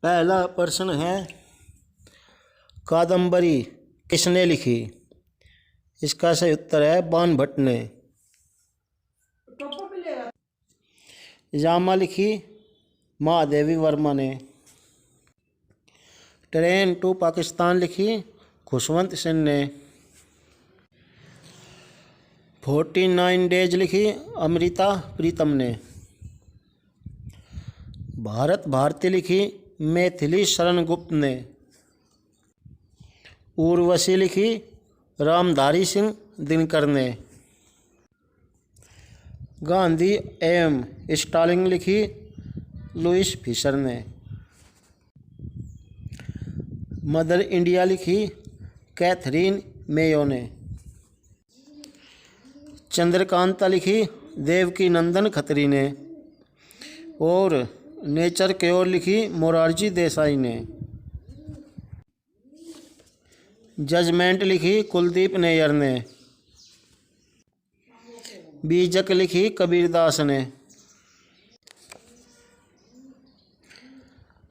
पहला प्रश्न है, कादम्बरी किसने लिखी? इसका सही उत्तर है बाणभट्ट ने। यामा लिखी महादेवी वर्मा ने। ट्रेन टू पाकिस्तान लिखी खुशवंत सिंह ने। 49 डेज लिखी अमृता प्रीतम ने। भारत भारती लिखी मैथिली शरण गुप्त ने। उर्वशी लिखी रामधारी सिंह दिनकर ने। गांधी एवं स्टालिन लिखी लुईस फिशर ने। मदर इंडिया लिखी कैथरीन मेयो ने। चंद्रकांता लिखी देवकी नंदन खत्री ने। और नेचर की ओर लिखी मोरारजी देसाई ने। जजमेंट लिखी कुलदीप नैयर ने। बीजक लिखी कबीरदास ने।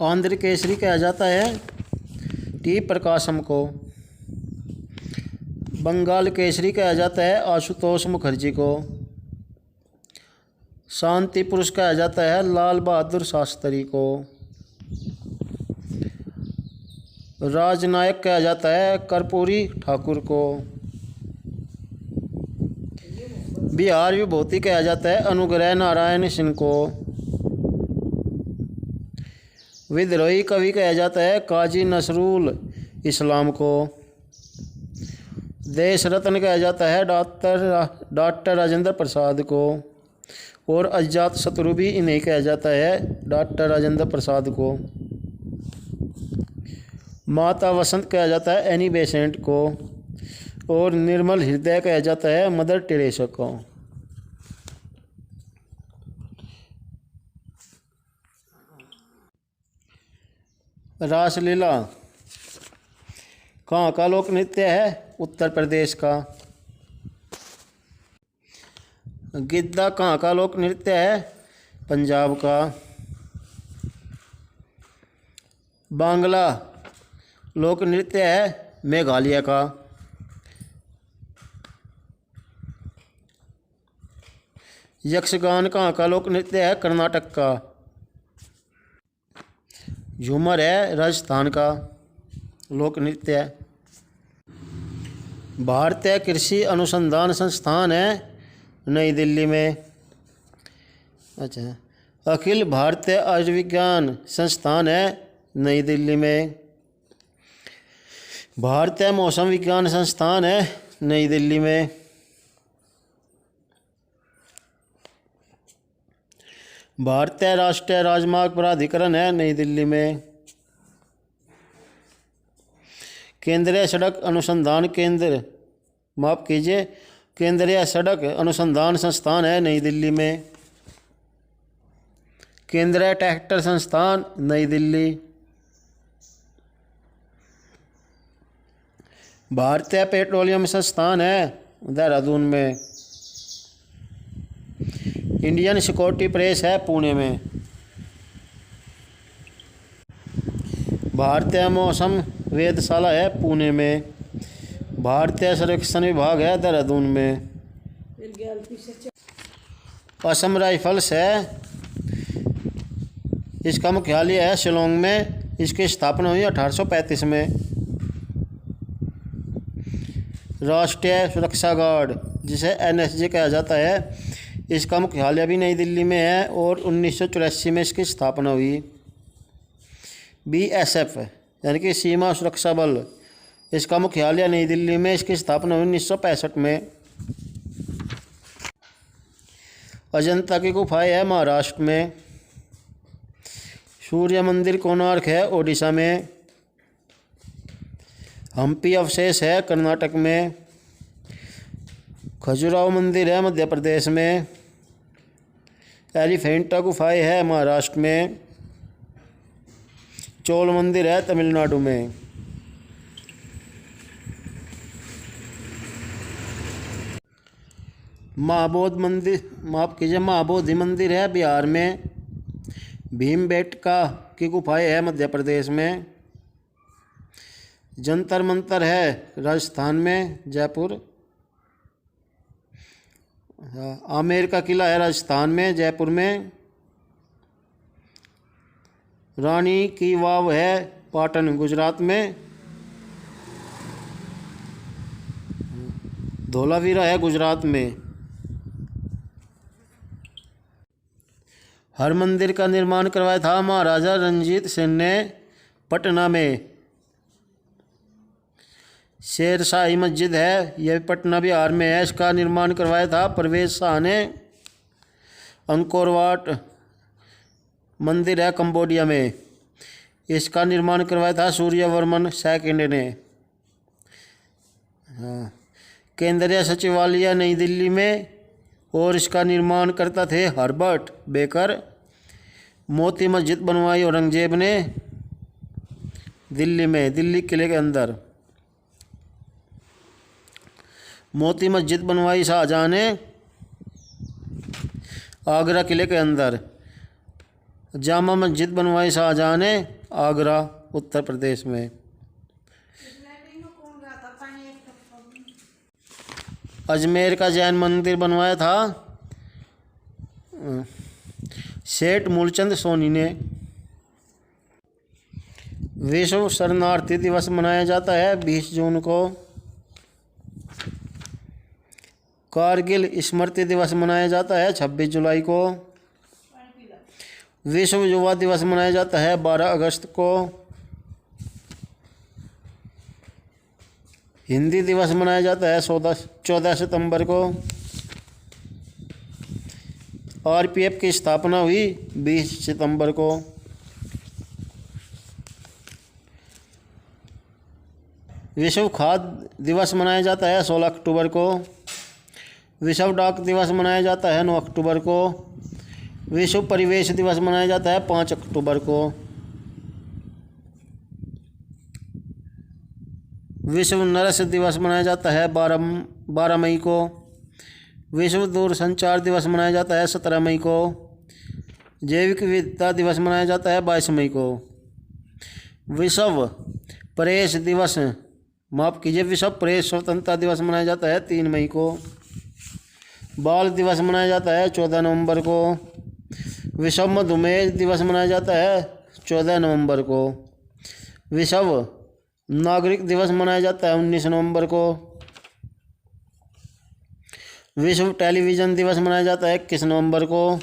आंध्र केसरी कहा जाता है टी प्रकाशम को। बंगाल केसरी कहा जाता है आशुतोष मुखर्जी को। शांति पुरुष कहा जाता है लाल बहादुर शास्त्री को। राजनायक कहा जाता है कर्पूरी ठाकुर को। बिहार विभूति कहा जाता है अनुग्रह नारायण सिंह को। विद्रोही कवि कहा जाता है काजी नसरुल इस्लाम को। देश रत्न कहा जाता है डॉक्टर राजेंद्र प्रसाद को। और अजात शत्रु भी इन्हें कहा जाता है डॉक्टर राजेंद्र प्रसाद को। माता वसंत कहा जाता है एनी बेसेंट को। और निर्मल हृदय कहा जाता है मदर टेरेसा को। रासलीला कहाँ का लोक नृत्य है? उत्तर प्रदेश का। गिद्दा कहाँ का लोक नृत्य है? पंजाब का। बांग्ला लोक नृत्य है मेघालय का। यक्षगान कहाँ का लोक नृत्य है? कर्नाटक का। झूमर है राजस्थान का लोक नृत्य है। भारतीय कृषि अनुसंधान संस्थान है नई दिल्ली में। अच्छा, अखिल भारतीय आयुर्विज्ञान संस्थान है नई दिल्ली में। भारतीय मौसम विज्ञान संस्थान है नई दिल्ली में। भारतीय राष्ट्रीय राजमार्ग प्राधिकरण है नई दिल्ली में। केंद्रीय सड़क अनुसंधान केंद्र माफ कीजिए केंद्रीय सड़क अनुसंधान संस्थान है नई दिल्ली में। केंद्रीय ट्रैक्टर संस्थान नई दिल्ली। भारतीय पेट्रोलियम संस्थान है देहरादून में। इंडियन सिक्योरिटी प्रेस है पुणे में। भारतीय मौसम वेधशाला है पुणे में। भारतीय सर्वेक्षण विभाग है देहरादून में। असम राइफल्स है, इसका मुख्यालय है शिलोंग में। इसकी स्थापना हुई 1835 में। राष्ट्रीय सुरक्षा गार्ड जिसे एनएसजी कहा जाता है, इसका मुख्यालय भी नई दिल्ली में है और 1984 में इसकी स्थापना हुई। बीएसएफ यानी कि सीमा सुरक्षा बल, इसका मुख्यालय नई दिल्ली में। इसकी स्थापना हुई 1965 में। अजंता की गुफाएं है महाराष्ट्र में। सूर्य मंदिर कोणार्क है ओडिशा में। हम्पी अवशेष है कर्नाटक में। खजुराहो मंदिर है मध्य प्रदेश में। एलिफेंटा गुफाएं है महाराष्ट्र में। चोल मंदिर है तमिलनाडु में। महाबोधि मंदिर है बिहार में। भीमबेटका की गुफाएं है मध्य प्रदेश में। जंतर मंतर है राजस्थान में, जयपुर। आमेर का किला है राजस्थान में, जयपुर में। रानी की वाव है पाटन, गुजरात में। धोलावीरा है गुजरात में। हर मंदिर का निर्माण करवाया था महाराजा रणजीत सिंह ने पटना में। शेरशाही मस्जिद है, यह पटना बिहार में है। इसका निर्माण करवाया था परवेज शाह ने। अंकोर वाट मंदिर है कंबोडिया में, इसका निर्माण करवाया था सूर्यवर्मन सेकंड ने। हाँ, केंद्रीय सचिवालय नई दिल्ली में और इसका निर्माण करता थे हर्बर्ट बेकर। मोती मस्जिद बनवाई औरंगजेब ने दिल्ली में, दिल्ली किले के अंदर। मोती मस्जिद बनवाई शाहजहां ने आगरा किले के अंदर। जामा मस्जिद बनवाई शाहजहां ने आगरा, उत्तर प्रदेश में। अजमेर का जैन मंदिर बनवाया था सेठ मूलचंद सोनी ने। विश्व शरणार्थी दिवस मनाया जाता है 20 जून को। कारगिल स्मृति दिवस मनाया जाता है 26 जुलाई को। विश्व युवा दिवस मनाया जाता है 12 अगस्त को। हिंदी दिवस मनाया जाता है 14 सितंबर को। आरपीएफ की स्थापना हुई 20 सितंबर को। विश्व खाद्य दिवस मनाया जाता है 16 अक्टूबर को। विश्व डाक दिवस मनाया जाता है 9 अक्टूबर को। विश्व परिवेश दिवस मनाया जाता है 5 अक्टूबर को। विश्व नर्स दिवस मनाया जाता है 12 मई को। विश्व दूरसंचार दिवस मनाया जाता है 17 मई को। जैविक विविधता दिवस मनाया जाता है 22 मई को। विश्व प्रेस दिवस, माफ कीजिए, विश्व प्रेस स्वतंत्रता दिवस मनाया जाता है 3 मई को। बाल दिवस मनाया जाता है 14 नवंबर को। विश्व मधुमेह दिवस मनाया जाता है 14 नवंबर को। विश्व नागरिक दिवस मनाया जाता है 19 नवंबर को। विश्व टेलीविज़न दिवस मनाया जाता है 21 नवंबर को।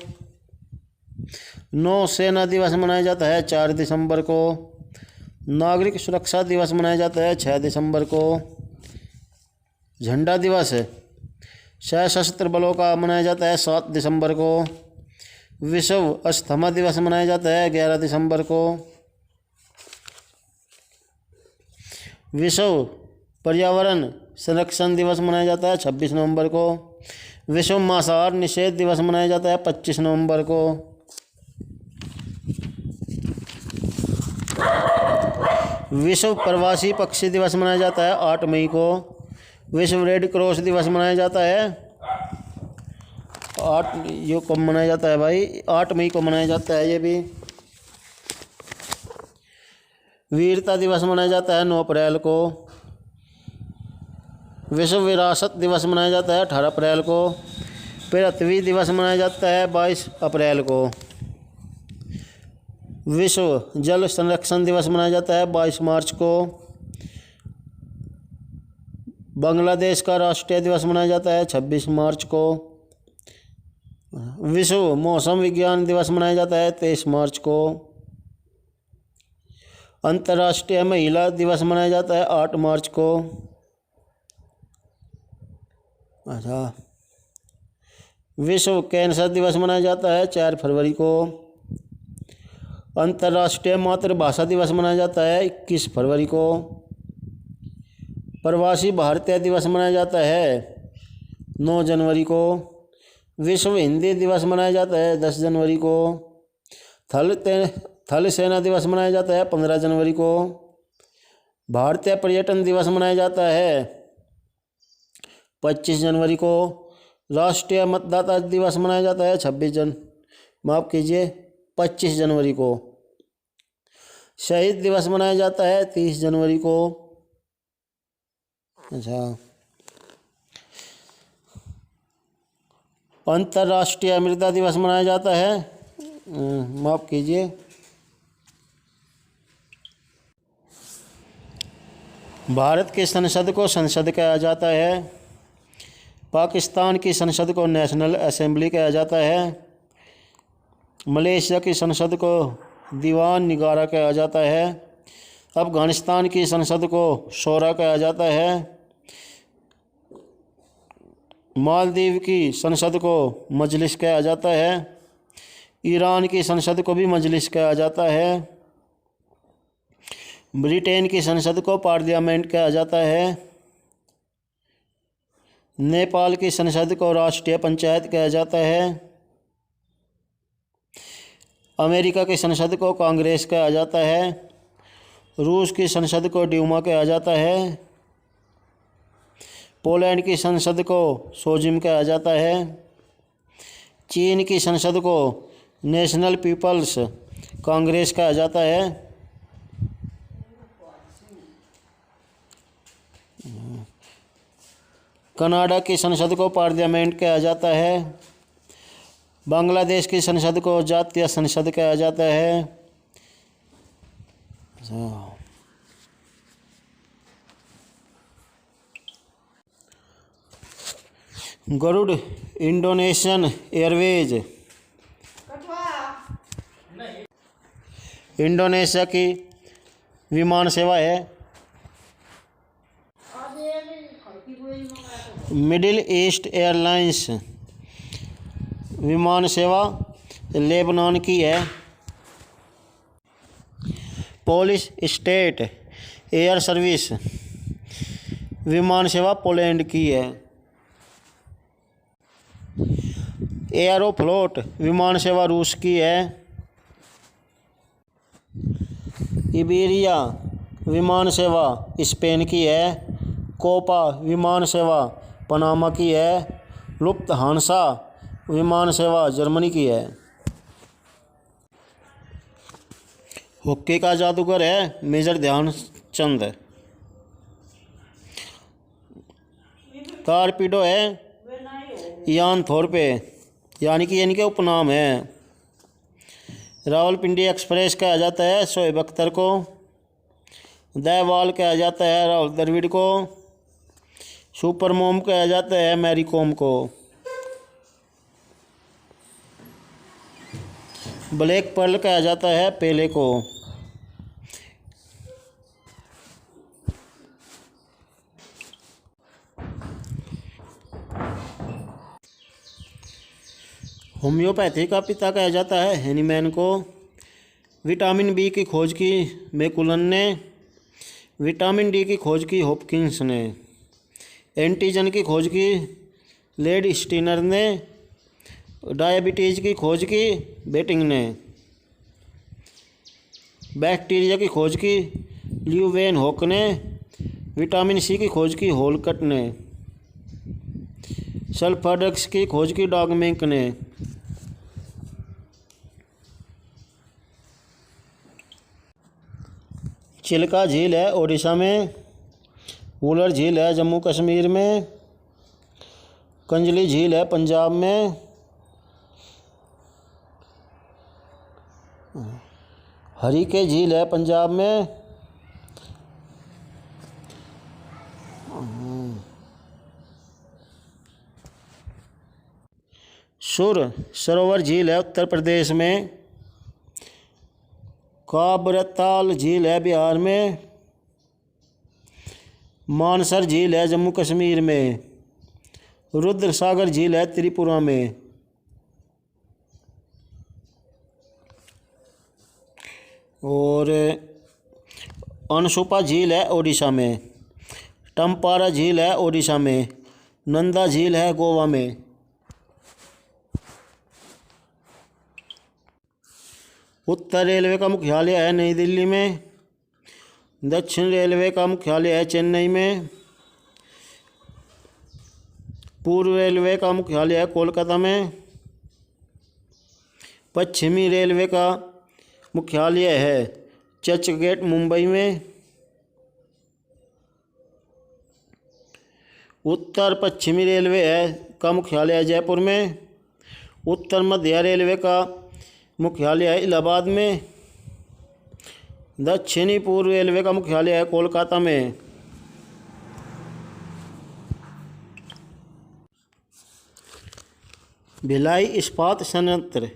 नौसेना दिवस मनाया जाता है 4 दिसंबर को। नागरिक सुरक्षा दिवस मनाया जाता है 6 दिसंबर को। झंडा दिवस सशस्त्र बलों का मनाया जाता है 7 दिसंबर को। विश्व अस्थमा दिवस मनाया जाता है 11 दिसंबर को। विश्व पर्यावरण संरक्षण दिवस मनाया जाता है 26 नवंबर को। विश्व मांसाहार निषेध दिवस मनाया जाता है 25 नवंबर को। विश्व प्रवासी पक्षी दिवस मनाया जाता है 8 मई को। विश्व रेड क्रॉस दिवस मनाया जाता है 8, ये कब मनाया जाता है भाई, 8 मई को मनाया जाता है ये भी। वीरता दिवस मनाया जाता है 9 अप्रैल को। विश्व विरासत दिवस मनाया जाता है 18 अप्रैल को। पृथ्वी दिवस मनाया जाता है 22 अप्रैल को। विश्व जल संरक्षण दिवस मनाया जाता है 22 मार्च को। बांग्लादेश का राष्ट्रीय दिवस मनाया जाता है 26 मार्च को। विश्व मौसम विज्ञान दिवस मनाया जाता है 23 मार्च को। अंतर्राष्ट्रीय महिला दिवस मनाया जाता है 8 मार्च को। अच्छा, विश्व कैंसर दिवस मनाया जाता है 4 फरवरी को। अंतर्राष्ट्रीय मातृभाषा दिवस मनाया जाता है 21 फरवरी को। प्रवासी भारतीय दिवस मनाया जाता है 9 जनवरी को। विश्व हिंदी दिवस मनाया जाता है 10 जनवरी को। थल सेना दिवस मनाया जाता है 15 जनवरी को। भारतीय पर्यटन दिवस मनाया जाता है 25 जनवरी को। राष्ट्रीय मतदाता दिवस मनाया जाता है 26 माफ़ कीजिए 25 जनवरी को। शहीद दिवस मनाया जाता है 30 जनवरी को। अच्छा, अंतर्राष्ट्रीय मृदा दिवस मनाया जाता है, माफ कीजिए, भारत की संसद को संसद कहा जाता है, पाकिस्तान की संसद को नेशनल असेंबली कहा जाता है, मलेशिया की संसद को दीवान निगारा कहा जाता है, अफ़गानिस्तान की संसद को शोरा कहा जाता है, मालदीव की संसद को मजलिस कहा जाता है, ईरान की संसद को भी मजलिस कहा जाता है, ब्रिटेन की संसद को पार्लियामेंट कहा जाता है, नेपाल की संसद को राष्ट्रीय पंचायत कहा जाता है, अमेरिका की संसद को कांग्रेस कहा जाता है, रूस की संसद को ड्यूमा कहा जाता है, पोलैंड की संसद को सोजिम कहा जाता है, चीन की संसद को नेशनल पीपल्स कांग्रेस कहा जाता है, कनाडा की संसद को पार्लियामेंट कहा जाता है, बांग्लादेश की संसद को जातीय संसद कहा जाता है। गरुड़ इंडोनेशियन एयरवेज इंडोनेशिया की विमान सेवा है। मिडिल ईस्ट एयरलाइंस विमान सेवा लेबनान की है। पोलिश स्टेट एयर सर्विस विमान सेवा पोलैंड की है। एयरोफ्लोट विमान सेवा रूस की है। इबेरिया विमान सेवा स्पेन की है। कोपा विमान सेवा पनामा की है। लुफ्तहांसा विमान सेवा जर्मनी की है। हॉकी का जादूगर है मेजर ध्यानचंद। टॉरपीडो है यान थोरपे, यानी कि इनके उपनाम हैं। रावलपिंडी एक्सप्रेस कहा जाता है शोएब अख्तर को। दहवाल कहा जाता है राहुल द्रविड़ को। सुपर मोम कहा जाता है मैरी कॉम को। ब्लैक पर्ल कहा जाता है पेले को। होम्योपैथी का पिता कहा जाता है हैनीमैन को। विटामिन बी की खोज की मैकुलन ने। विटामिन डी की खोज की हॉपकिंस ने। एंटीजन की खोज की लेड स्टीनर ने। डायबिटीज़ की खोज की बेटिंग ने। बैक्टीरिया की खोज की ल्यूवेन हॉक ने। विटामिन सी की खोज की होलकट ने। सल्फर ड्रग्स की खोज की डॉगमेंक ने। चिल्का झील है ओडिशा में। वुलर झील है जम्मू कश्मीर में। कंजली झील है पंजाब में। हरीके झील है पंजाब में। सुर सरोवर झील है उत्तर प्रदेश में। काबरताल झील है बिहार में। मानसर झील है जम्मू कश्मीर में। रुद्र सागर झील है त्रिपुरा में। और अनसुपा झील है ओडिशा में। टम्पारा झील है ओडिशा में। नंदा झील है गोवा में। उत्तर रेलवे का मुख्यालय है नई दिल्ली में। दक्षिण रेलवे का मुख्यालय है चेन्नई में। पूर्व रेलवे का मुख्यालय है कोलकाता में। पश्चिमी रेलवे का मुख्यालय है चर्चगेट मुंबई में। उत्तर पश्चिमी रेलवे का मुख्यालय है जयपुर में। उत्तर मध्य रेलवे का मुख्यालय है इलाहाबाद में। दक्षिणी पूर्व रेलवे का मुख्यालय है कोलकाता में। भिलाई इस्पात संयंत्र,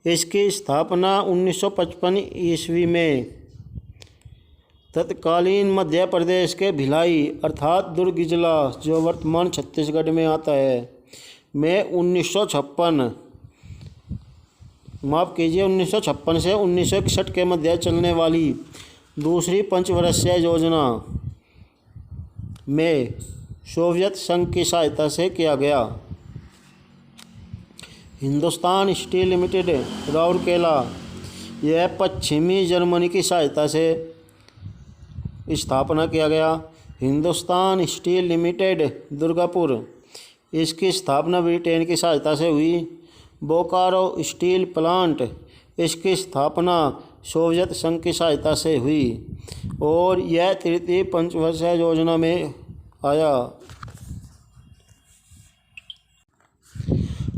इसकी स्थापना 1955 ईस्वी में तत्कालीन मध्य प्रदेश के भिलाई अर्थात दुर्ग जिला जो वर्तमान छत्तीसगढ़ में आता है में 1956 से 1961 के मध्य चलने वाली दूसरी पंचवर्षीय योजना में सोवियत संघ की सहायता से किया गया। हिंदुस्तान स्टील लिमिटेड राउरकेला, यह पश्चिमी जर्मनी की सहायता से स्थापना किया गया। हिंदुस्तान स्टील लिमिटेड दुर्गापुर, इसकी स्थापना ब्रिटेन की सहायता से हुई। बोकारो स्टील प्लांट, इसकी स्थापना सोवियत संघ की सहायता से हुई और यह तृतीय पंचवर्षीय योजना में आया।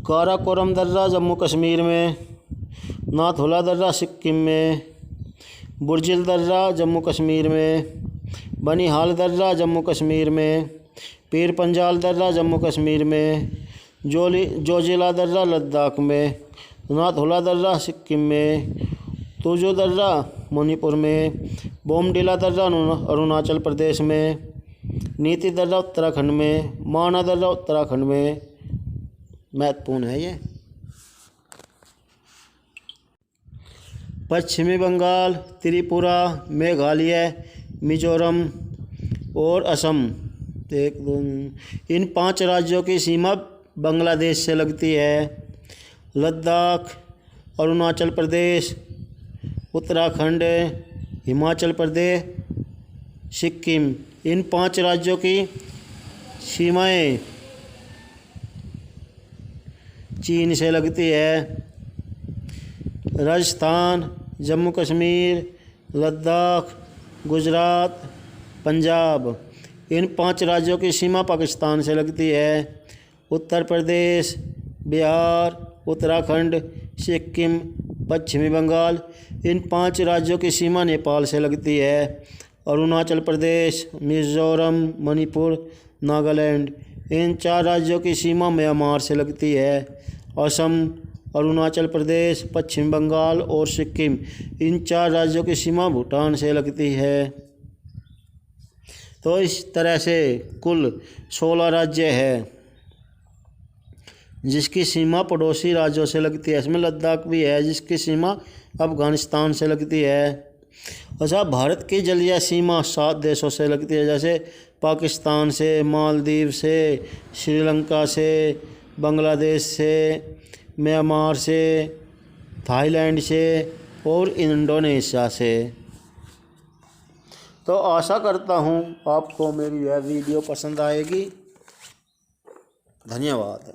काराकोरम दर्रा जम्मू कश्मीर में। नाथुला दर्रा सिक्किम में। बुर्जिल दर्रा जम्मू कश्मीर में। बनिहाल दर्रा जम्मू कश्मीर में। पीर पंजाल दर्रा जम्मू कश्मीर में। जोजिला दर्रा लद्दाख में। नाथुला दर्रा सिक्किम में। तुजो दर्रा मणिपुर में। बोमडिला दर्रा अरुणाचल प्रदेश में। नीति दर्रा उत्तराखंड में। माना दर्रा उत्तराखंड में। महत्वपूर्ण है ये। पश्चिमी बंगाल, त्रिपुरा, मेघालय, मिजोरम और असम, इन 5 राज्यों की सीमा बांग्लादेश से लगती है। लद्दाख, अरुणाचल प्रदेश, उत्तराखंड, हिमाचल प्रदेश, सिक्किम, इन 5 राज्यों की सीमाएं चीन से लगती है। राजस्थान, जम्मू कश्मीर, लद्दाख, गुजरात, पंजाब, इन 5 राज्यों की सीमा पाकिस्तान से लगती है। उत्तर प्रदेश, बिहार, उत्तराखंड, सिक्किम, पश्चिमी बंगाल, इन 5 राज्यों की सीमा नेपाल से लगती है। अरुणाचल प्रदेश, मिजोरम, मणिपुर, नागालैंड, इन 4 राज्यों की सीमा म्यांमार से लगती है। असम, अरुणाचल प्रदेश, पश्चिम बंगाल और सिक्किम, इन 4 राज्यों की सीमा भूटान से लगती है। तो इस तरह से कुल 16 राज्य है जिसकी सीमा पड़ोसी राज्यों से लगती है। इसमें लद्दाख भी है जिसकी सीमा अफगानिस्तान से लगती है। अच्छा, भारत की जलीय सीमा 7 देशों से लगती है, जैसे पाकिस्तान से, मालदीव से, श्रीलंका से, बांग्लादेश से, म्यांमार से, थाईलैंड से और इंडोनेशिया से। तो आशा करता हूँ आपको मेरी यह वीडियो पसंद आएगी। धन्यवाद।